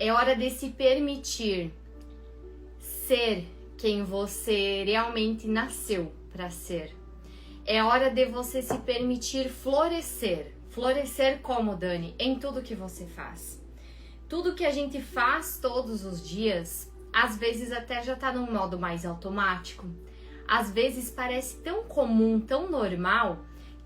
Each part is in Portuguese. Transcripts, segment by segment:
É hora de se permitir ser quem você realmente nasceu para ser. É hora de você se permitir florescer. Florescer como, Dani? Em tudo que você faz. Tudo que a gente faz todos os dias, às vezes até já tá num modo mais automático. Às vezes parece tão comum, tão normal,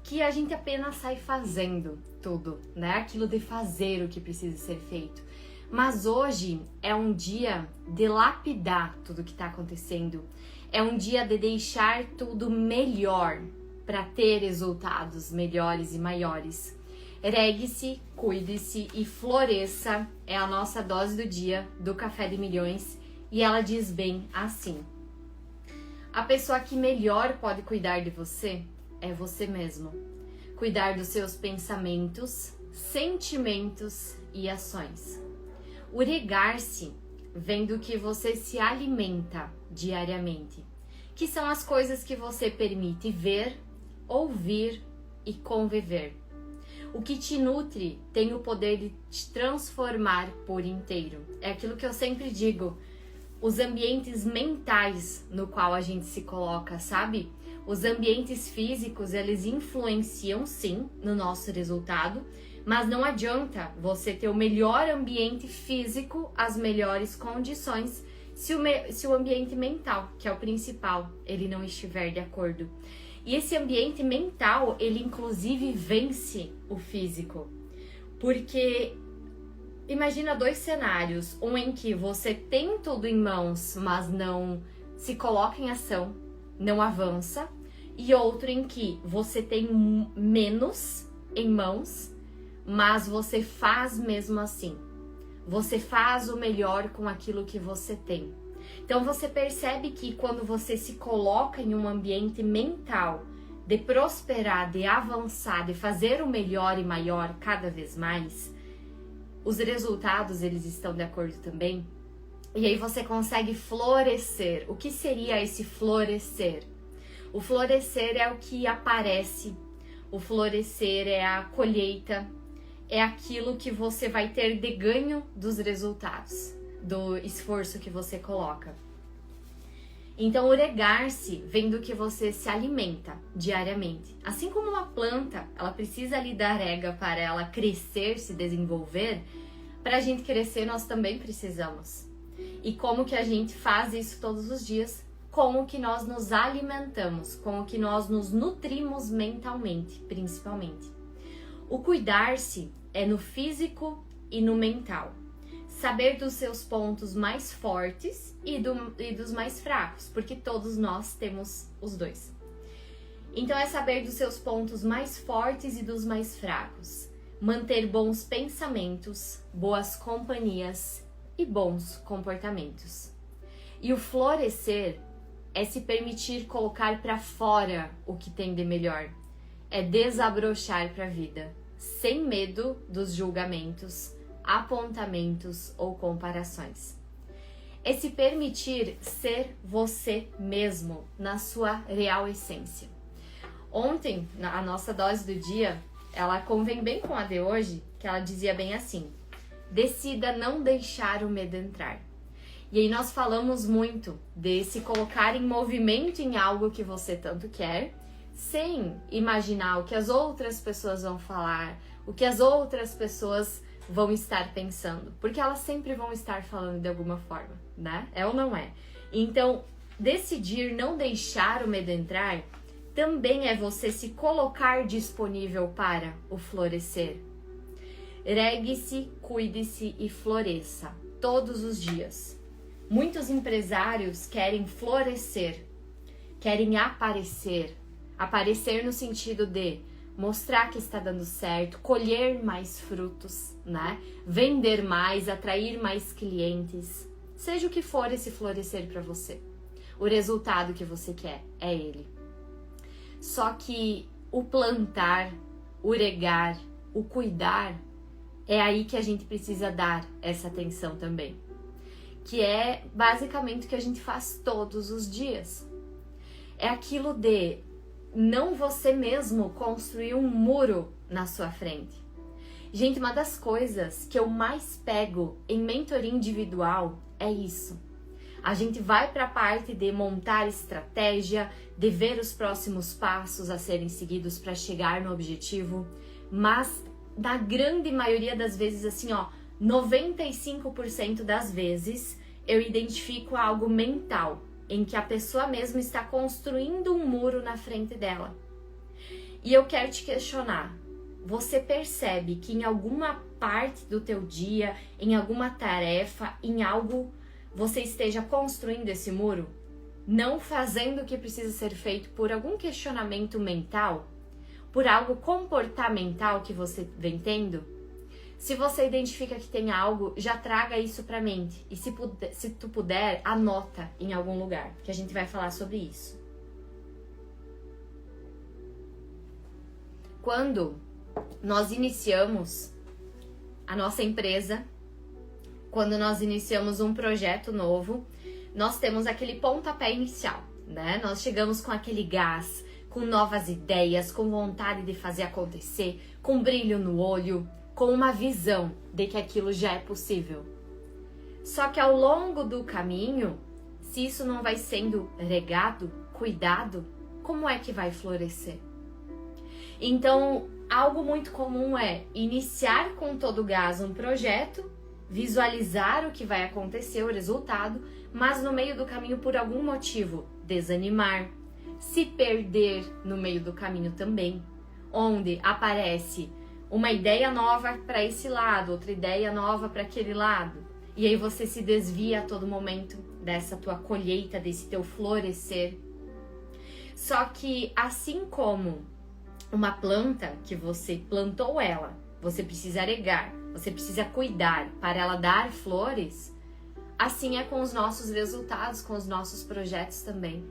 que a gente apenas sai fazendo tudo, né? Aquilo de fazer o que precisa ser feito. Mas hoje é um dia de lapidar tudo que tá acontecendo. É um dia de deixar tudo melhor para ter resultados melhores e maiores. Regue-se, cuide-se e floresça é a nossa dose do dia do Café de Milhões e ela diz bem assim: a pessoa que melhor pode cuidar de você é você mesmo. Cuidar dos seus pensamentos, sentimentos e ações. O regar-se vem do que você se alimenta diariamente, que são as coisas que você permite ver, ouvir e conviver. O que te nutre tem o poder de te transformar por inteiro. É aquilo que eu sempre digo, os ambientes mentais no qual a gente se coloca, sabe? Os ambientes físicos, eles influenciam sim no nosso resultado, mas não adianta você ter o melhor ambiente físico, as melhores condições, se o ambiente mental, que é o principal, ele não estiver de acordo. E esse ambiente mental, ele inclusive vence o físico. Porque imagina dois cenários, um em que você tem tudo em mãos, mas não se coloca em ação, não avança, e outro em que você tem menos em mãos, mas você faz mesmo assim. Você faz o melhor com aquilo que você tem. Então você percebe que quando você se coloca em um ambiente mental de prosperar, de avançar, de fazer o melhor e maior cada vez mais, os resultados eles estão de acordo também. E aí você consegue florescer. O que seria esse florescer? O florescer é o que aparece. O florescer é a colheita. É aquilo que você vai ter de ganho dos resultados, do esforço que você coloca. Então, o regar-se vem do que você se alimenta diariamente. Assim como uma planta, ela precisa ali da rega para ela crescer, se desenvolver. Para a gente crescer, nós também precisamos. E como que a gente faz isso todos os dias? Como que nós nos alimentamos, como que nós nos nutrimos mentalmente, principalmente. O cuidar-se é no físico e no mental. Saber dos seus pontos mais fortes e dos mais fracos, porque todos nós temos os dois. Então é saber dos seus pontos mais fortes e dos mais fracos. Manter bons pensamentos, boas companhias e bons comportamentos. E o florescer é se permitir colocar para fora o que tem de melhor. É desabrochar para a vida, sem medo dos julgamentos, apontamentos ou comparações. É se permitir ser você mesmo na sua real essência. Ontem, a nossa dose do dia, ela convém bem com a de hoje, que ela dizia bem assim: decida não deixar o medo entrar. E aí nós falamos muito de se colocar em movimento em algo que você tanto quer, sem imaginar o que as outras pessoas vão falar, o que as outras pessoas vão estar pensando, porque elas sempre vão estar falando de alguma forma, né? É ou não é? Então, decidir não deixar o medo entrar também é você se colocar disponível para o florescer. Regue-se, cuide-se e floresça todos os dias. Muitos empresários querem florescer, querem aparecer no sentido de mostrar que está dando certo, colher mais frutos, né? Vender mais, atrair mais clientes. Seja o que for esse florescer para você. O resultado que você quer é ele. Só que o plantar, o regar, o cuidar, é aí que a gente precisa dar essa atenção também. Que é basicamente o que a gente faz todos os dias. É aquilo de não você mesmo construir um muro na sua frente. Gente, uma das coisas que eu mais pego em mentoria individual é isso. A gente vai para a parte de montar estratégia, de ver os próximos passos a serem seguidos para chegar no objetivo, mas na grande maioria das vezes, assim, 95% das vezes eu identifico algo mental, em que a pessoa mesmo está construindo um muro na frente dela. E eu quero te questionar, você percebe que em alguma parte do teu dia, em alguma tarefa, em algo, você esteja construindo esse muro? Não fazendo o que precisa ser feito por algum questionamento mental? Por algo comportamental que você vem tendo? Se você identifica que tem algo, já traga isso para a mente. E se tu puder, anota em algum lugar, que a gente vai falar sobre isso. Quando nós iniciamos a nossa empresa, quando nós iniciamos um projeto novo, nós temos aquele pontapé inicial, né? Nós chegamos com aquele gás, com novas ideias, com vontade de fazer acontecer, com brilho no olho, com uma visão de que aquilo já é possível. Só que ao longo do caminho, se isso não vai sendo regado, cuidado, como é que vai florescer? Então, algo muito comum é iniciar com todo o gás um projeto, visualizar o que vai acontecer, o resultado, mas no meio do caminho, por algum motivo, desanimar, se perder no meio do caminho também, onde aparece uma ideia nova para esse lado, outra ideia nova para aquele lado, e aí você se desvia a todo momento dessa tua colheita, desse teu florescer. Só que assim como uma planta que você plantou ela, você precisa regar, você precisa cuidar para ela dar flores, assim é com os nossos resultados, com os nossos projetos também.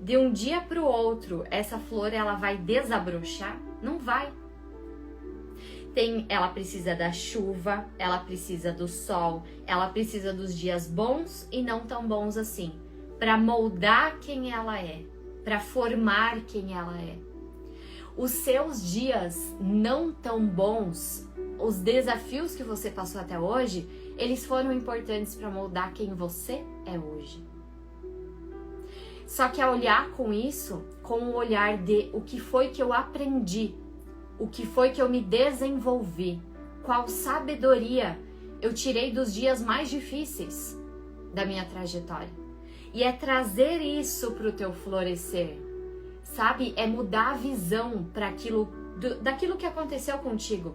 De um dia para o outro, essa flor ela vai desabrochar? Não vai. Ela precisa da chuva, ela precisa do sol, ela precisa dos dias bons e não tão bons assim, para moldar quem ela é, para formar quem ela é. Os seus dias não tão bons, os desafios que você passou até hoje, eles foram importantes para moldar quem você é hoje. Só que ao olhar com isso, com o olhar de o que foi que eu aprendi, o que foi que eu me desenvolvi, qual sabedoria eu tirei dos dias mais difíceis da minha trajetória. E é trazer isso para o teu florescer, sabe? É mudar a visão para daquilo que aconteceu contigo.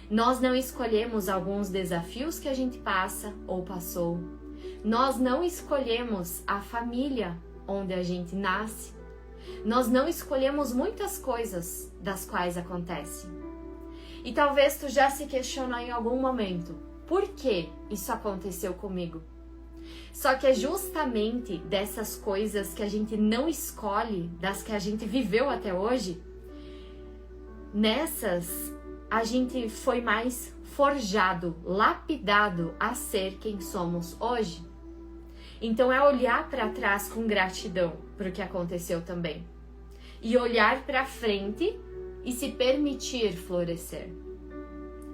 Nós não escolhemos alguns desafios que a gente passa ou passou. Nós não escolhemos a família onde a gente nasce. Nós não escolhemos muitas coisas das quais acontecem. E talvez tu já se questionou em algum momento, por que isso aconteceu comigo? Só que é justamente dessas coisas que a gente não escolhe, das que a gente viveu até hoje, nessas a gente foi mais forjado, lapidado a ser quem somos hoje. Então é olhar para trás com gratidão para o que aconteceu também. E olhar para frente e se permitir florescer.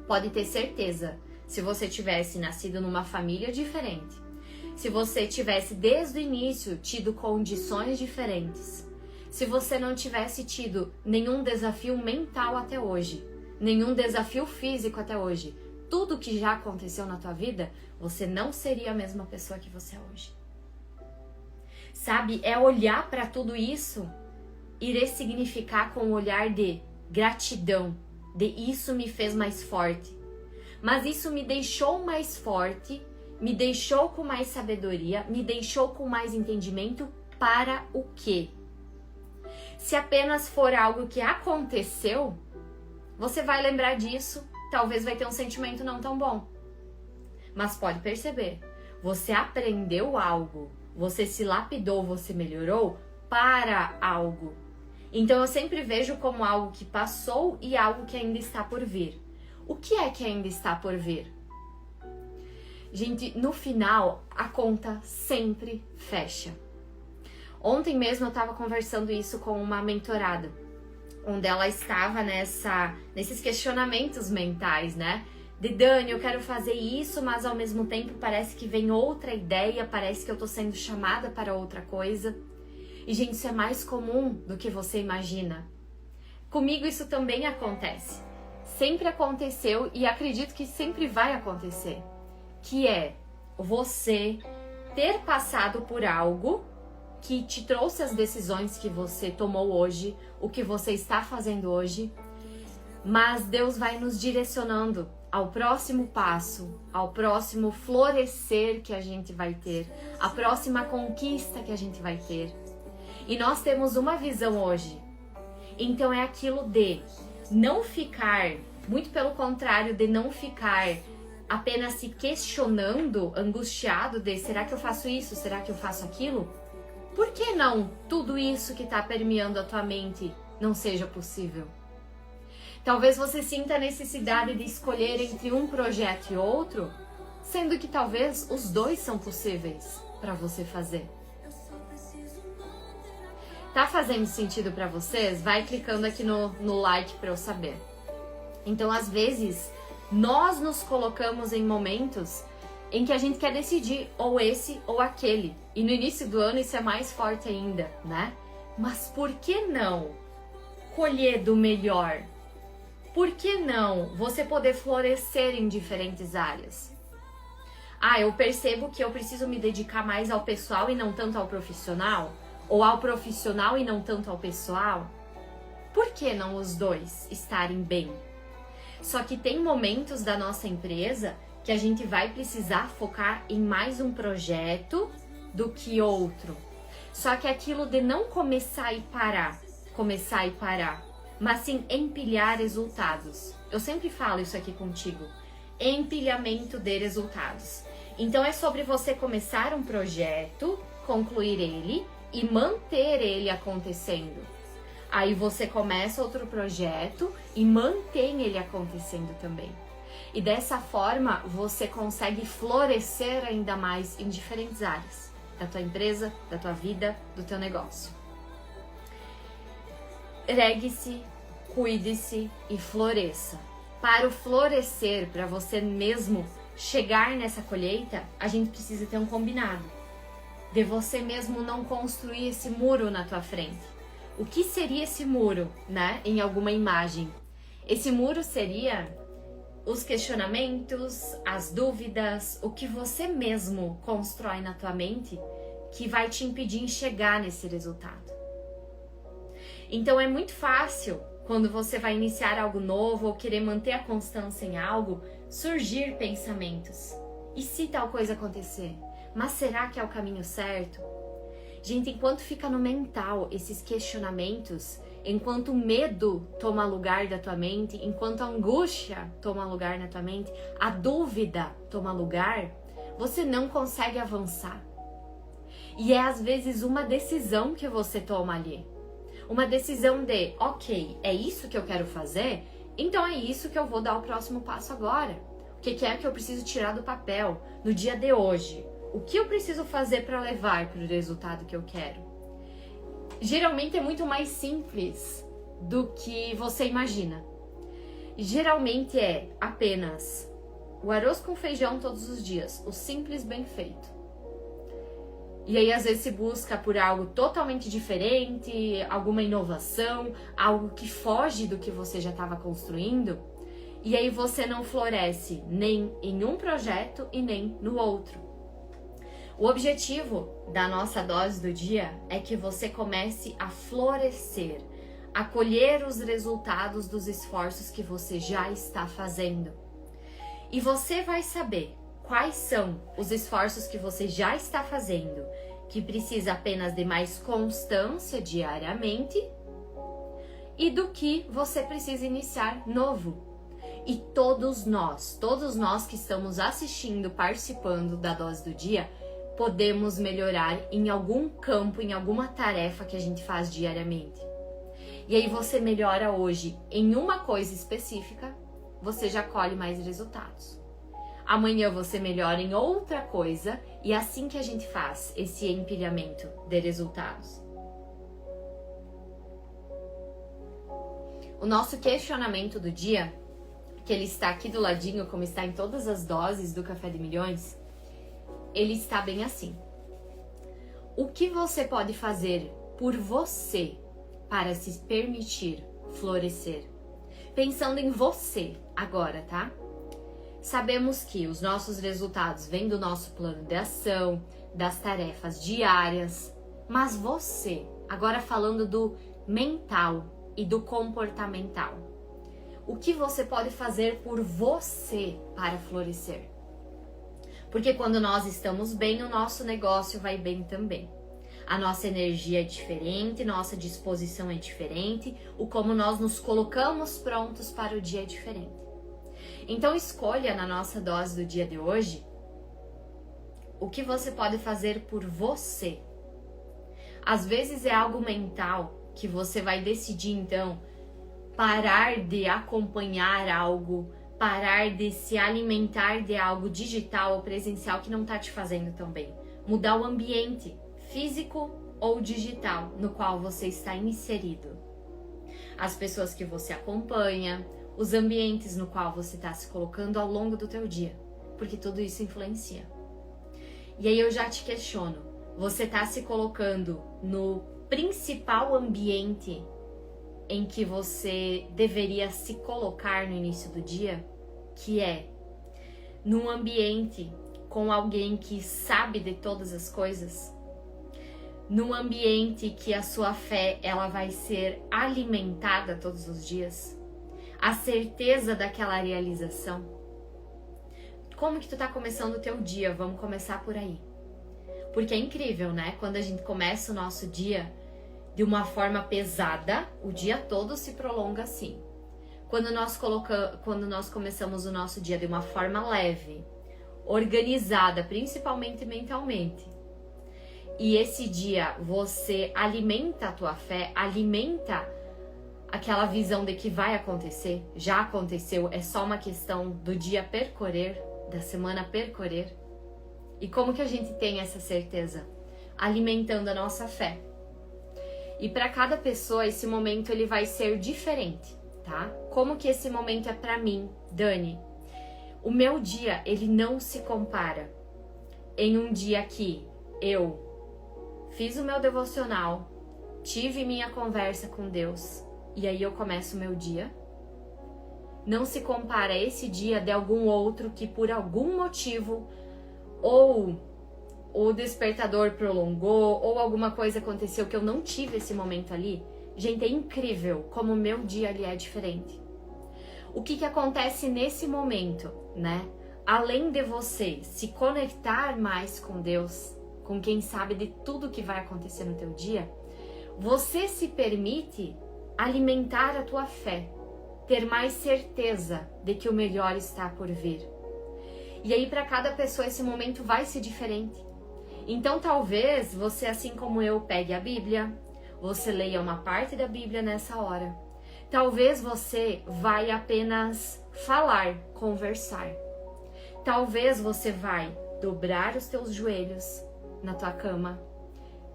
Pode ter certeza, se você tivesse nascido numa família diferente, se você tivesse desde o início tido condições diferentes, se você não tivesse tido nenhum desafio mental até hoje, nenhum desafio físico até hoje, tudo que já aconteceu na tua vida, você não seria a mesma pessoa que você é hoje. Sabe, é olhar para tudo isso e ressignificar com um olhar de gratidão, de isso me fez mais forte. Mas isso me deixou mais forte, me deixou com mais sabedoria, me deixou com mais entendimento para o quê? Se apenas for algo que aconteceu, você vai lembrar disso, talvez vai ter um sentimento não tão bom. Mas pode perceber, você aprendeu algo, você se lapidou, você melhorou para algo. Então eu sempre vejo como algo que passou e algo que ainda está por vir. O que é que ainda está por vir? Gente, no final, a conta sempre fecha. Ontem mesmo eu estava conversando isso com uma mentorada, onde ela estava nesses questionamentos mentais, né? De Dani, eu quero fazer isso, mas ao mesmo tempo parece que vem outra ideia, parece que eu tô sendo chamada para outra coisa. E, gente, isso é mais comum do que você imagina. Comigo isso também acontece. Sempre aconteceu e acredito que sempre vai acontecer. Que é você ter passado por algo que te trouxe as decisões que você tomou hoje, o que você está fazendo hoje, mas Deus vai nos direcionando ao próximo passo, ao próximo florescer que a gente vai ter, a próxima conquista que a gente vai ter. E nós temos uma visão hoje. Então é aquilo de não ficar, muito pelo contrário, de não ficar apenas se questionando, angustiado de será que eu faço isso, será que eu faço aquilo? Por que não tudo isso que está permeando a tua mente não seja possível? Talvez você sinta a necessidade de escolher entre um projeto e outro, sendo que talvez os dois são possíveis para você fazer. Tá fazendo sentido para vocês? Vai clicando aqui no like para eu saber. Então, às vezes, nós nos colocamos em momentos em que a gente quer decidir ou esse ou aquele. E no início do ano isso é mais forte ainda, né? Mas por que não colher do melhor? Por que não você poder florescer em diferentes áreas? Ah, eu percebo que eu preciso me dedicar mais ao pessoal e não tanto ao profissional? Ou ao profissional e não tanto ao pessoal? Por que não os dois estarem bem? Só que tem momentos da nossa empresa que a gente vai precisar focar em mais um projeto do que outro. Só que aquilo de não começar e parar, mas sim empilhar resultados. Eu sempre falo isso aqui contigo. Empilhamento de resultados. Então é sobre você começar um projeto, concluir ele e manter ele acontecendo. Aí você começa outro projeto e mantém ele acontecendo também. E dessa forma você consegue florescer ainda mais em diferentes áreas da tua empresa, da tua vida, do teu negócio. Regue-se, cuide-se e floresça. Para o florescer, para você mesmo chegar nessa colheita, a gente precisa ter um combinado. De você mesmo não construir esse muro na tua frente. O que seria esse muro, né? Em alguma imagem. Esse muro seria os questionamentos, as dúvidas, o que você mesmo constrói na tua mente que vai te impedir de chegar nesse resultado. Então é muito fácil, quando você vai iniciar algo novo ou querer manter a constância em algo, surgir pensamentos. E se tal coisa acontecer? Mas será que é o caminho certo? Gente, enquanto fica no mental esses questionamentos, enquanto o medo toma lugar da tua mente, enquanto a angústia toma lugar na tua mente, a dúvida toma lugar, você não consegue avançar. E é às vezes uma decisão que você toma ali. Uma decisão de, ok, é isso que eu quero fazer, então é isso que eu vou dar o próximo passo agora. O que é que eu preciso tirar do papel no dia de hoje? O que eu preciso fazer para levar para o resultado que eu quero? Geralmente é muito mais simples do que você imagina. Geralmente é apenas o arroz com feijão todos os dias, o simples bem feito. E aí às vezes se busca por algo totalmente diferente, alguma inovação, algo que foge do que você já estava construindo. E aí você não floresce nem em um projeto e nem no outro. O objetivo da nossa dose do dia é que você comece a florescer, a colher os resultados dos esforços que você já está fazendo. E você vai saber quais são os esforços que você já está fazendo, que precisa apenas de mais constância diariamente, e do que você precisa iniciar novo. E todos nós que estamos assistindo, participando da dose do dia, podemos melhorar em algum campo, em alguma tarefa que a gente faz diariamente. E aí você melhora hoje em uma coisa específica, você já colhe mais resultados. Amanhã você melhora em outra coisa e é assim que a gente faz esse empilhamento de resultados. o nosso questionamento do dia, que ele está aqui do ladinho, como está em todas as doses do Café de Milhões, ele está bem assim. O que você pode fazer por você para se permitir florescer? Pensando em você agora, tá? Sabemos que os nossos resultados vêm do nosso plano de ação, das tarefas diárias, mas você, agora falando do mental e do comportamental, o que você pode fazer por você para florescer? Porque quando nós estamos bem, o nosso negócio vai bem também. A nossa energia é diferente, nossa disposição é diferente, o como nós nos colocamos prontos para o dia é diferente. Então escolha na nossa dose do dia de hoje o que você pode fazer por você. Às vezes é algo mental que você vai decidir então parar de acompanhar algo, parar de se alimentar de algo digital ou presencial que não está te fazendo tão bem. Mudar o ambiente físico ou digital no qual você está inserido. As pessoas que você acompanha, os ambientes no qual você está se colocando ao longo do teu dia, porque tudo isso influencia. E aí eu já te questiono, você está se colocando no principal ambiente em que você deveria se colocar no início do dia, que é num ambiente com alguém que sabe de todas as coisas, num ambiente que a sua fé ela vai ser alimentada todos os dias, a certeza daquela realização. Como que tu tá começando o teu dia? Vamos começar por aí. Porque é incrível, né? Quando a gente começa o nosso dia de uma forma pesada, o dia todo se prolonga assim. Quando nós começamos o nosso dia de uma forma leve, organizada, principalmente mentalmente, e esse dia você alimenta a tua fé, alimenta aquela visão de que vai acontecer, já aconteceu, é só uma questão do dia percorrer, da semana percorrer. E como que a gente tem essa certeza? Alimentando a nossa fé. E para cada pessoa esse momento ele vai ser diferente, tá? Como que esse momento é para mim, Dani? O meu dia, ele não se compara em um dia que eu fiz o meu devocional, tive minha conversa com Deus e aí eu começo o meu dia. Não se compara esse dia de algum outro que por algum motivo ou o despertador prolongou ou alguma coisa aconteceu que eu não tive esse momento ali. Gente, é incrível como o meu dia ali é diferente. O que acontece nesse momento, né? Além de você se conectar mais com Deus, com quem sabe de tudo que vai acontecer no teu dia, você se permite alimentar a tua fé, ter mais certeza de que o melhor está por vir. E aí para cada pessoa esse momento vai ser diferente. Então talvez você, assim como eu, pegue a Bíblia, você leia uma parte da Bíblia nessa hora. Talvez você vai apenas falar, conversar. Talvez você vai dobrar os teus joelhos na tua cama,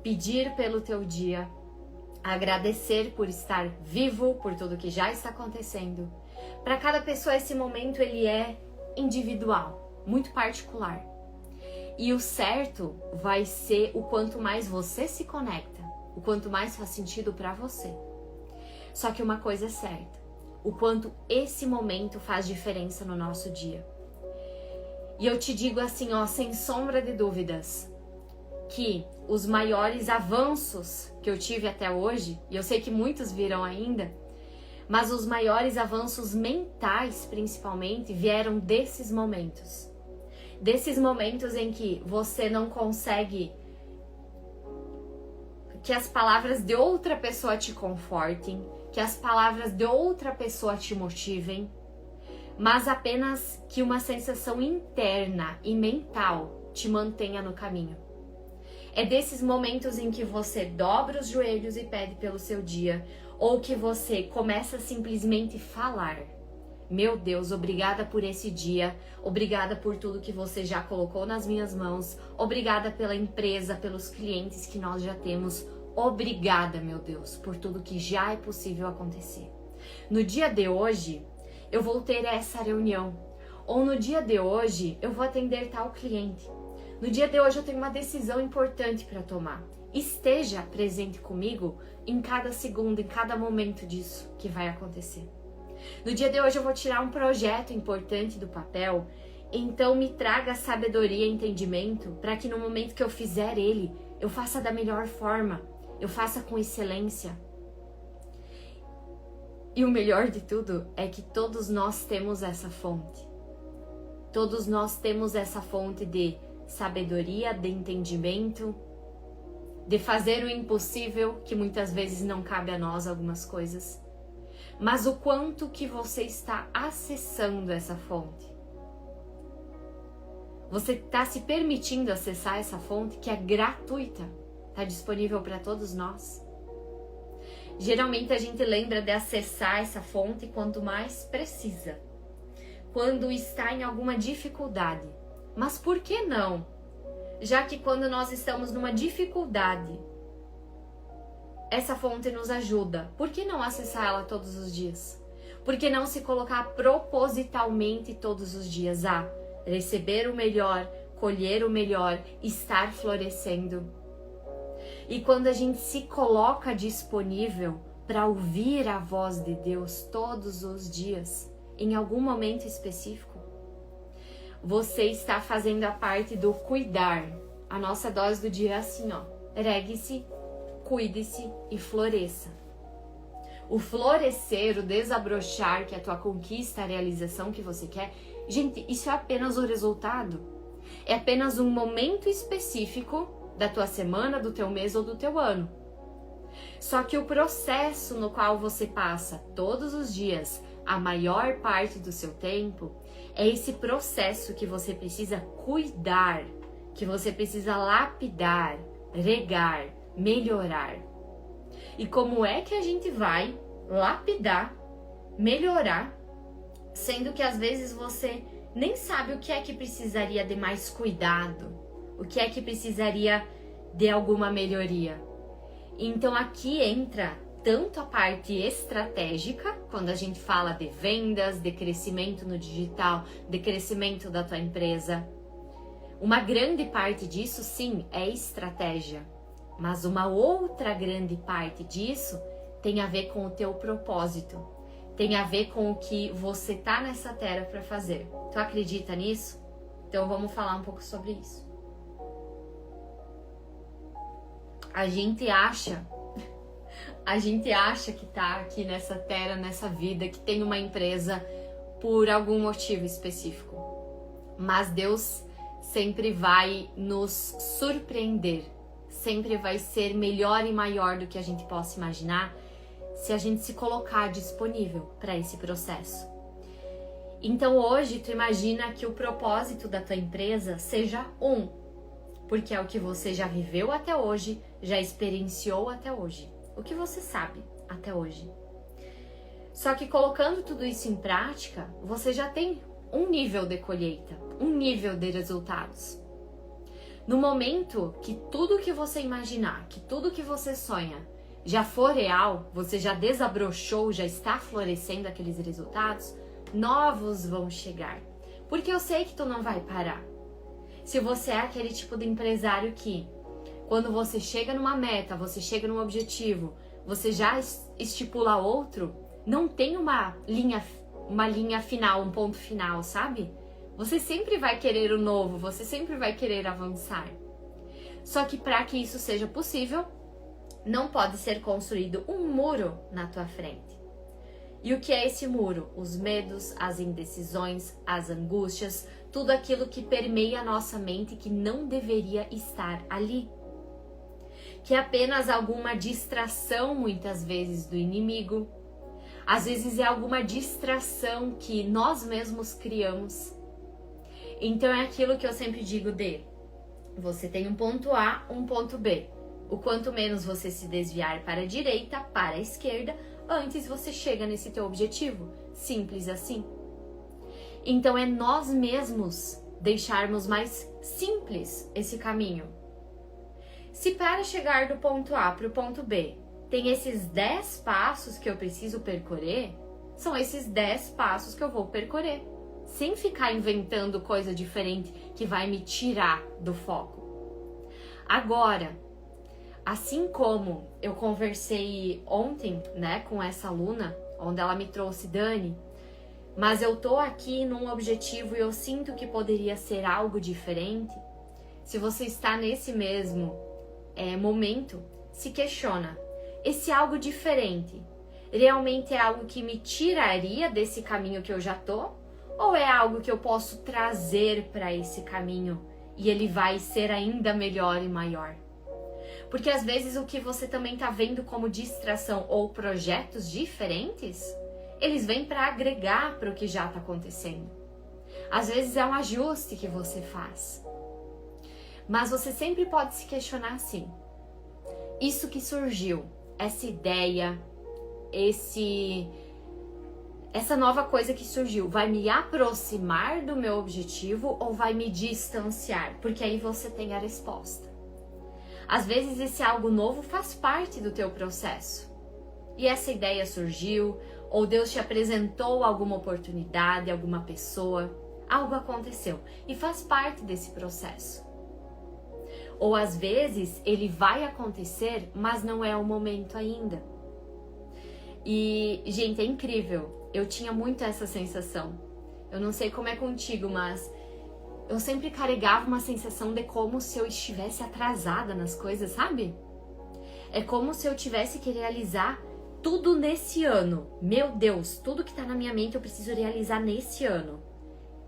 pedir pelo teu dia, agradecer por estar vivo, por tudo que já está acontecendo. Para cada pessoa esse momento ele é individual, muito particular. E o certo vai ser o quanto mais você se conecta, o quanto mais faz sentido para você. Só que uma coisa é certa, o quanto esse momento faz diferença no nosso dia. E eu te digo assim, ó, sem sombra de dúvidas, que os maiores avanços que eu tive até hoje, e eu sei que muitos virão ainda, mas os maiores avanços mentais, principalmente, vieram desses momentos. Desses momentos em que você não consegue que as palavras de outra pessoa te confortem, que as palavras de outra pessoa te motivem, mas apenas que uma sensação interna e mental te mantenha no caminho. É desses momentos em que você dobra os joelhos e pede pelo seu dia, ou que você começa a simplesmente falar: meu Deus, obrigada por esse dia, obrigada por tudo que você já colocou nas minhas mãos, obrigada pela empresa, pelos clientes que nós já temos, obrigada, meu Deus, por tudo que já é possível acontecer. No dia de hoje, eu vou ter essa reunião. Ou no dia de hoje, eu vou atender tal cliente. No dia de hoje, eu tenho uma decisão importante para tomar. Esteja presente comigo em cada segundo, em cada momento disso que vai acontecer. No dia de hoje, eu vou tirar um projeto importante do papel. Então, me traga sabedoria e entendimento para que no momento que eu fizer ele, eu faça da melhor forma. Eu faça com excelência. E o melhor de tudo é que todos nós temos essa fonte. Todos nós temos essa fonte de sabedoria, de entendimento, de fazer o impossível, que muitas vezes não cabe a nós algumas coisas. Mas o quanto que você está acessando essa fonte? Você está se permitindo acessar essa fonte que é gratuita, está disponível para todos nós. Geralmente a gente lembra de acessar essa fonte quanto mais precisa, quando está em alguma dificuldade. Mas por que não? Já que quando nós estamos numa dificuldade, essa fonte nos ajuda, por que não acessar ela todos os dias? Por que não se colocar propositalmente todos os dias a receber o melhor, colher o melhor, estar florescendo? E quando a gente se coloca disponível para ouvir a voz de Deus todos os dias, em algum momento específico, você está fazendo a parte do cuidar. A nossa dose do dia é assim, ó. Regue-se, cuide-se e floresça. O florescer, o desabrochar, que é a tua conquista, a realização que você quer, gente, isso é apenas o resultado. É apenas um momento específico da tua semana, do teu mês ou do teu ano. Só que o processo no qual você passa todos os dias, a maior parte do seu tempo, é esse processo que você precisa cuidar, que você precisa lapidar, regar, melhorar. E como é que a gente vai lapidar, melhorar, sendo que às vezes você nem sabe o que é que precisaria de mais cuidado, o que é que precisaria de alguma melhoria? Então aqui entra tanto a parte estratégica, quando a gente fala de vendas, de crescimento no digital, de crescimento da tua empresa. Uma grande parte disso, sim, é estratégia. Mas uma outra grande parte disso tem a ver com o teu propósito. Tem a ver com o que você tá nessa terra para fazer. Tu acredita nisso? Então vamos falar um pouco sobre isso. A gente acha que tá aqui nessa terra, nessa vida, que tem uma empresa por algum motivo específico. Mas Deus sempre vai nos surpreender, sempre vai ser melhor e maior do que a gente possa imaginar se a gente se colocar disponível para esse processo. Então hoje tu imagina que o propósito da tua empresa seja porque é o que você já viveu até hoje, já experienciou até hoje, o que você sabe até hoje. Só que colocando tudo isso em prática, você já tem um nível de colheita, um nível de resultados. No momento que tudo que você imaginar, que tudo que você sonha já for real, você já desabrochou, já está florescendo aqueles resultados, novos vão chegar. Porque eu sei que tu não vai parar. Se você é aquele tipo de empresário que, quando você chega numa meta, você chega num objetivo, você já estipula outro, não tem uma linha final, um ponto final, sabe? Você sempre vai querer o novo, você sempre vai querer avançar. Só que para que isso seja possível, não pode ser construído um muro na tua frente. E o que é esse muro? Os medos, as indecisões, as angústias, tudo aquilo que permeia a nossa mente que não deveria estar ali. Que é apenas alguma distração, muitas vezes, do inimigo. Às vezes é alguma distração que nós mesmos criamos. Então é aquilo que eu sempre digo você tem um ponto A, um ponto B. O quanto menos você se desviar para a direita, para a esquerda, antes você chega nesse teu objetivo. Simples assim. Então é nós mesmos deixarmos mais simples esse caminho. Se para chegar do ponto A para o ponto B tem esses 10 passos que eu preciso percorrer, são esses 10 passos que eu vou percorrer, sem ficar inventando coisa diferente que vai me tirar do foco. Agora, assim como eu conversei ontem, né, com essa aluna, onde ela me trouxe, Dani, mas eu tô aqui num objetivo e eu sinto que poderia ser algo diferente. Se você está nesse mesmo momento, se questiona, esse algo diferente realmente é algo que me tiraria desse caminho que eu já tô? Ou é algo que eu posso trazer para esse caminho e ele vai ser ainda melhor e maior? Porque às vezes o que você também tá vendo como distração ou projetos diferentes, eles vêm para agregar para o que já tá acontecendo. Às vezes é um ajuste que você faz. Mas você sempre pode se questionar assim, isso que surgiu, essa ideia, essa nova coisa que surgiu, vai me aproximar do meu objetivo ou vai me distanciar? Porque aí você tem a resposta. Às vezes esse algo novo faz parte do teu processo. E essa ideia surgiu, ou Deus te apresentou alguma oportunidade, alguma pessoa, algo aconteceu e faz parte desse processo. Ou às vezes ele vai acontecer, mas não é o momento ainda. E, gente, é incrível. Eu tinha muito essa sensação. Eu não sei como é contigo, mas eu sempre carregava uma sensação de como se eu estivesse atrasada nas coisas, sabe? É como se eu tivesse que realizar tudo nesse ano. Meu Deus, tudo que tá na minha mente eu preciso realizar nesse ano.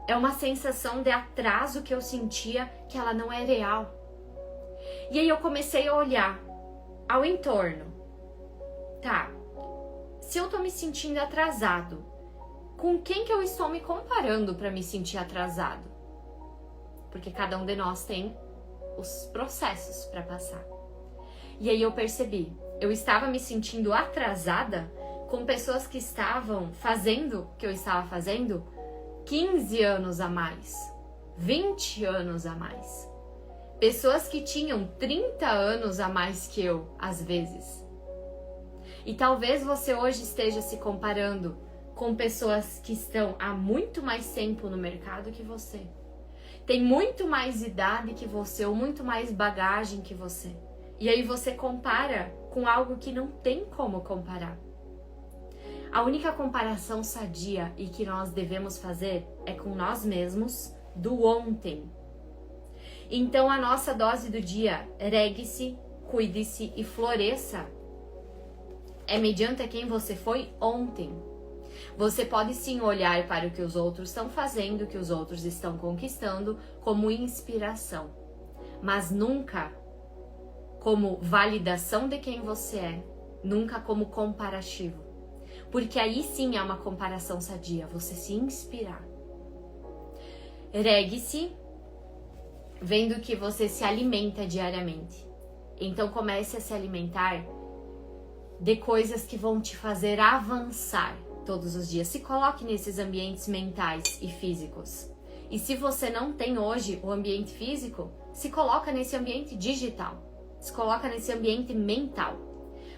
É uma sensação de atraso que eu sentia que ela não é real. E aí eu comecei a olhar ao entorno. Tá, se eu tô me sentindo atrasado, com quem que eu estou me comparando para me sentir atrasado? Porque cada um de nós tem os processos para passar. E aí eu percebi, eu estava me sentindo atrasada com pessoas que estavam fazendo o que eu estava fazendo 15 anos a mais, 20 anos a mais. Pessoas que tinham 30 anos a mais que eu, às vezes. E talvez você hoje esteja se comparando com pessoas que estão há muito mais tempo no mercado que você. Tem muito mais idade que você ou muito mais bagagem que você. E aí você compara com algo que não tem como comparar. A única comparação sadia e que nós devemos fazer é com nós mesmos do ontem. Então a nossa dose do dia, regue-se, cuide-se e floresça, é mediante quem você foi ontem. Você pode sim olhar para o que os outros estão fazendo, o que os outros estão conquistando como inspiração, mas nunca como validação de quem você é, nunca como comparativo. Porque aí sim é uma comparação sadia, você se inspirar. Regue-se, vendo que você se alimenta diariamente. Então comece a se alimentar de coisas que vão te fazer avançar todos os dias. Se coloque nesses ambientes mentais e físicos. E se você não tem hoje o ambiente físico, se coloca nesse ambiente digital. Se coloca nesse ambiente mental.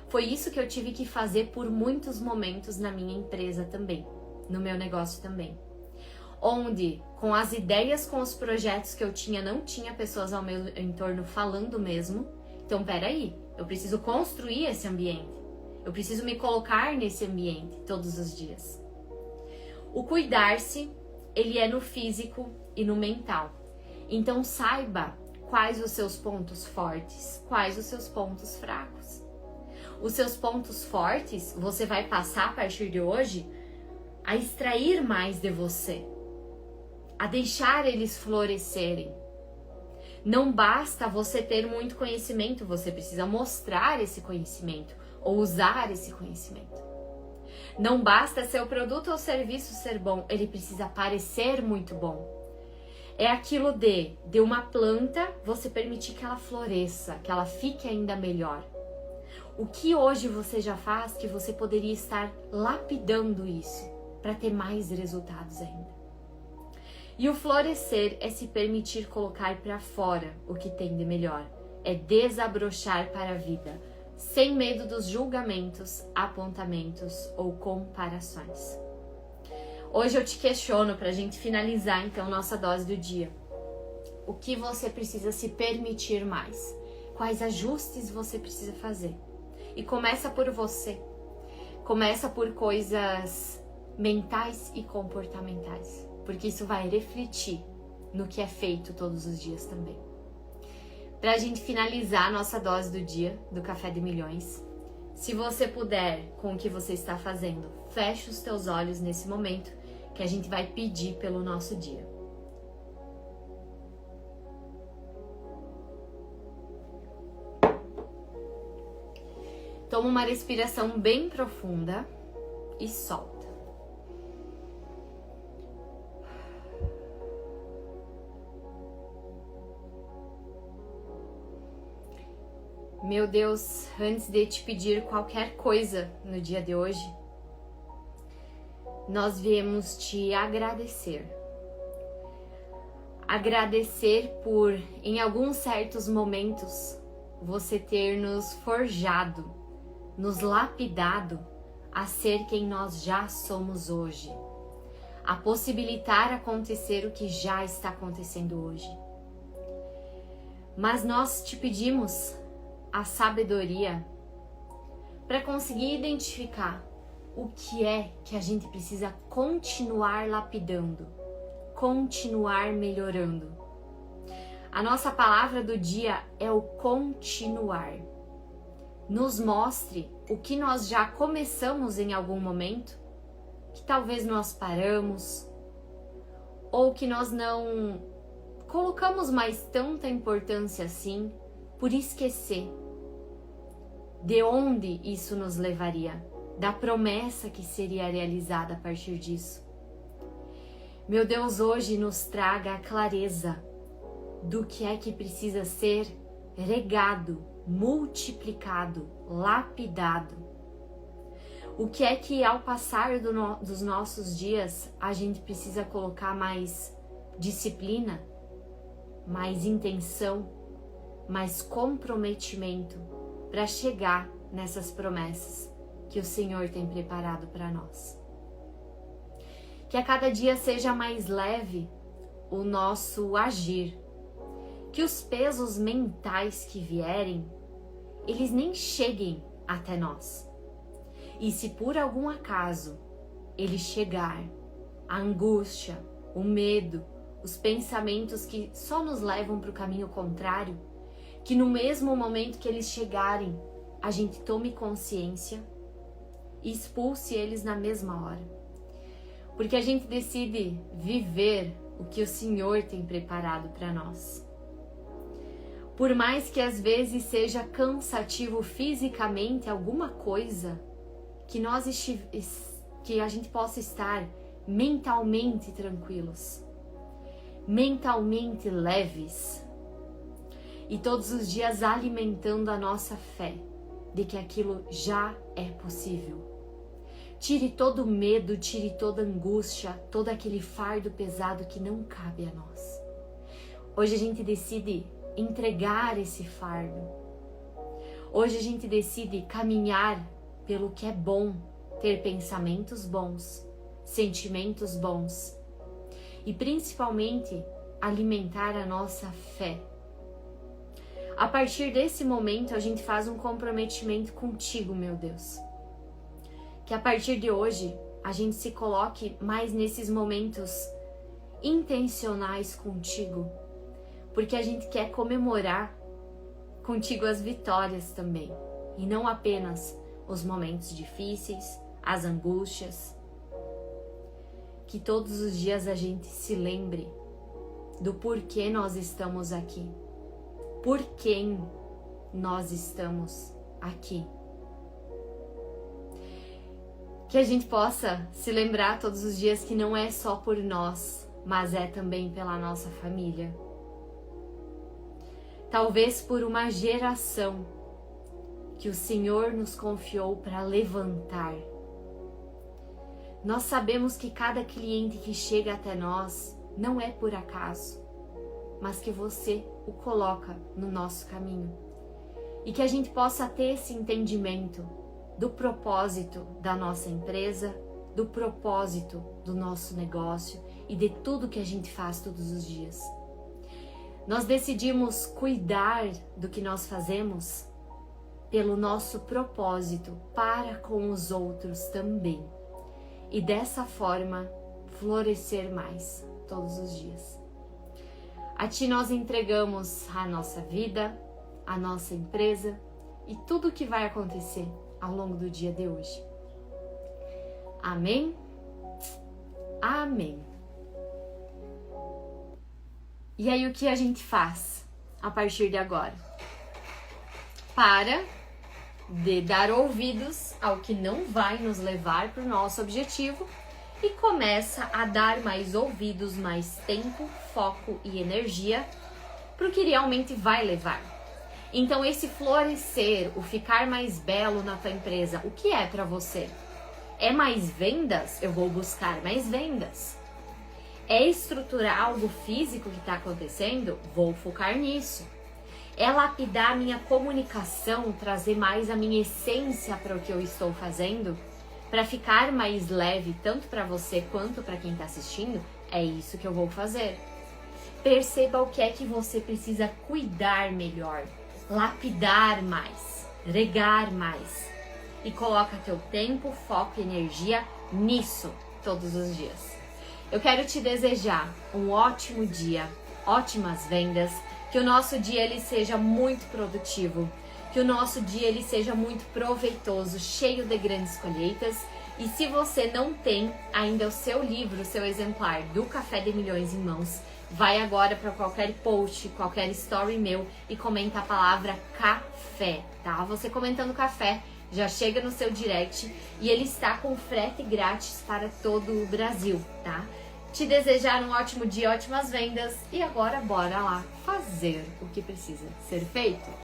Foi isso que eu tive que fazer por muitos momentos na minha empresa também, no meu negócio também. Onde, com as ideias, com os projetos que eu tinha, não tinha pessoas ao meu entorno falando mesmo. Então, peraí, eu preciso construir esse ambiente. Eu preciso me colocar nesse ambiente todos os dias. O cuidar-se, ele é no físico e no mental. Então, saiba quais os seus pontos fortes, quais os seus pontos fracos. Os seus pontos fortes, você vai passar a partir de hoje a extrair mais de você, a deixar eles florescerem. Não basta você ter muito conhecimento, você precisa mostrar esse conhecimento ou usar esse conhecimento. Não basta seu produto ou serviço ser bom, ele precisa parecer muito bom. É aquilo de uma planta, você permitir que ela floresça, que ela fique ainda melhor. O que hoje você já faz que você poderia estar lapidando isso para ter mais resultados ainda? E o florescer é se permitir colocar para fora o que tem de melhor. É desabrochar para a vida. sem medo dos julgamentos, apontamentos ou comparações. Hoje eu te questiono para a gente finalizar então nossa dose do dia. O que você precisa se permitir mais? Quais ajustes você precisa fazer? E começa por você. Começa por coisas mentais e comportamentais, porque isso vai refletir no que é feito todos os dias também. Para a gente finalizar a nossa dose do dia do Café de Milhões, se você puder, com o que você está fazendo, feche os teus olhos nesse momento que a gente vai pedir pelo nosso dia. Toma uma respiração bem profunda e solta. Meu Deus, antes de te pedir qualquer coisa no dia de hoje, nós viemos te agradecer. Agradecer por, em alguns certos momentos, você ter nos forjado, nos lapidado a ser quem nós já somos hoje, a possibilitar acontecer o que já está acontecendo hoje. Mas nós te pedimos a sabedoria para conseguir identificar o que é que a gente precisa continuar lapidando, continuar melhorando. A nossa palavra do dia é o continuar. Nos mostre o que nós já começamos em algum momento, que talvez nós paramos, ou que nós não colocamos mais tanta importância assim, por esquecer de onde isso nos levaria, da promessa que seria realizada a partir disso. Meu Deus, hoje nos traga a clareza do que é que precisa ser regado, multiplicado, lapidado. O que é que ao passar dos nossos dias a gente precisa colocar mais disciplina, mais intenção, mais comprometimento para chegar nessas promessas que o Senhor tem preparado para nós. Que a cada dia seja mais leve o nosso agir, que os pesos mentais que vierem, eles nem cheguem até nós. E se por algum acaso ele chegar, a angústia, o medo, os pensamentos que só nos levam para o caminho contrário, que no mesmo momento que eles chegarem, a gente tome consciência e expulse eles na mesma hora. Porque a gente decide viver o que o Senhor tem preparado para nós. Por mais que às vezes seja cansativo fisicamente alguma coisa, que a gente possa estar mentalmente tranquilos, mentalmente leves, e todos os dias alimentando a nossa fé de que aquilo já é possível. Tire todo o medo, tire toda a angústia, todo aquele fardo pesado que não cabe a nós. Hoje a gente decide entregar esse fardo. Hoje a gente decide caminhar pelo que é bom, ter pensamentos bons, sentimentos bons e principalmente alimentar a nossa fé. A partir desse momento a gente faz um comprometimento contigo, meu Deus. Que a partir de hoje a gente se coloque mais nesses momentos intencionais contigo, porque a gente quer comemorar contigo as vitórias também, e não apenas os momentos difíceis, as angústias. Que todos os dias a gente se lembre do porquê nós estamos aqui, por quem nós estamos aqui. Que a gente possa se lembrar todos os dias que não é só por nós, mas é também pela nossa família. Talvez por uma geração que o Senhor nos confiou para levantar. Nós sabemos que cada cliente que chega até nós não é por acaso, mas que você o coloca no nosso caminho. e que a gente possa ter esse entendimento do propósito da nossa empresa, do propósito do nosso negócio e de tudo que a gente faz todos os dias. Nós decidimos cuidar do que nós fazemos pelo nosso propósito para com os outros também. E dessa forma, florescer mais todos os dias. A Ti nós entregamos a nossa vida, a nossa empresa e tudo o que vai acontecer ao longo do dia de hoje. Amém? Amém. E aí o que a gente faz a partir de agora? Para de dar ouvidos ao que não vai nos levar para o nosso objetivo e começa a dar mais ouvidos, mais tempo, foco e energia para o que realmente vai levar. Então esse florescer, o ficar mais belo na tua empresa, o que é para você? É mais vendas? Eu vou buscar mais vendas. É estruturar algo físico que está acontecendo? Vou focar nisso. É lapidar a minha comunicação, trazer mais a minha essência para o que eu estou fazendo? Para ficar mais leve, tanto para você quanto para quem está assistindo? É isso que eu vou fazer. Perceba o que é que você precisa cuidar melhor, lapidar mais, regar mais. E coloca teu tempo, foco e energia nisso todos os dias. Eu quero te desejar um ótimo dia, ótimas vendas, que o nosso dia ele seja muito produtivo, que o nosso dia ele seja muito proveitoso, cheio de grandes colheitas. E se você não tem ainda o seu livro, o seu exemplar do Café de Milhões em Mãos, vai agora para qualquer post, qualquer story meu e comenta a palavra café, tá? Você comentando café, já chega no seu direct e ele está com frete grátis para todo o Brasil, tá? Te desejar um ótimo dia, ótimas vendas e agora bora lá fazer o que precisa ser feito.